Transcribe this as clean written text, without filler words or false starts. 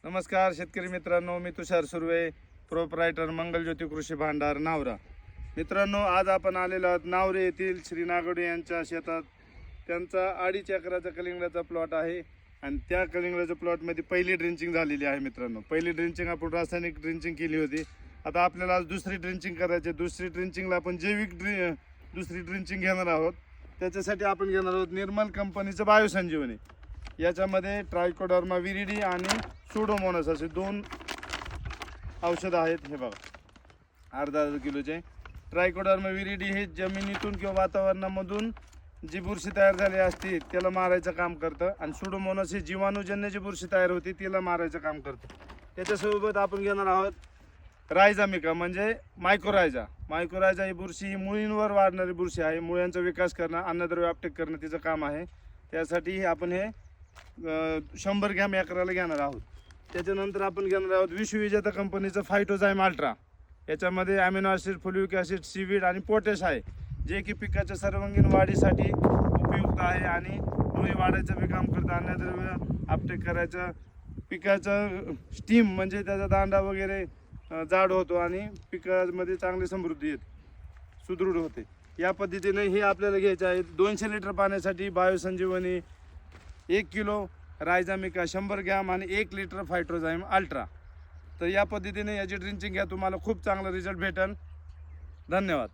नमस्कार शेतकरी मित्रांनो, मी तुषार सुर्वे, प्रोप्रायटर मंगलज्योती कृषी भांडार नावरा. मित्रांनो, आज आपण आलेलो आहोत नावरे येथील श्री नागोडे यांच्या शेतात. त्यांचा 2.5 एकराचा कलिंगडाचा प्लॉट आहे आणि त्या कलिंगडाच्या प्लॉटमध्ये पहिली ड्रिंचिंग झालेली आहे. मित्रांनो, पहिली ड्रिंचिंग आपण रासायनिक ड्रिंचिंग केली होती. आता आपल्याला आज दुसरी ड्रिंचिंग करायची. दुसरी ड्रिंचिंगला आपण जैविक दुसरी ड्रिंचिंग घेणार आहोत. त्याच्यासाठी आपण घेणार आहोत निर्मल कंपनीचं बायोसंजीवनी. याच्यामध्ये ट्रायकोडर्मा विरिडी आणि सुडोमोनास असे 2 औषधं आहेत. हे बघा, अर्धा किलोचे. ट्रायकोडर्मा विरिडी हे जमिनीतून किंवा वातावरणामधून जी बुरशी तयार झाली असते त्याला मारायचं काम करतं आणि सुडोमोनास ही जीवाणूजन्य जी बुरशी तयार होती तिला मारायचं काम करतं. त्याच्यासोबत आपण घेणार आहोत रायझामिका म्हणजे मायक्रोरायझा ही बुरशी ही मुळींवर वाढणारी बुरशी आहे. मुळ्यांचा विकास करणं, अन्नद्रव्य अपटेक करणं तिचं काम आहे. त्यासाठी आपण हे 100 ग्रॅम एकराला घेणार आहोत. त्याच्यानंतर आपण घेणार आहोत विश्वविजेता कंपनीचं फायटोझाइम अल्ट्रा. याच्यामध्ये amino acid, folic acid, seaweed आणि पोटॅश आहे, जे की पिकाच्या सर्वांगीण वाढीसाठी उपयुक्त आहे आणि मुळी वाढायचं बी काम करतं, अन्नद्रव्य अपटेक करायचं, पिकाचं स्टीम म्हणजे त्याचा दांडा वगैरे जाड होतो आणि पिकामध्ये चांगली समृद्धी येते, सुदृढ होते. या पद्धतीने हे आपल्याला घ्यायचे आहे. 200 लिटर पाण्यासाठी बायोसंजीवनी, 1 किलो रायझामिका, 100 ग्रॅम आणि 1 लिटर फायटोझाइम अल्ट्रा. तर या पद्धतीने याची ड्रिंचिंग घ्या, तुम्हाला खूप चांगला रिझल्ट भेटेल. धन्यवाद.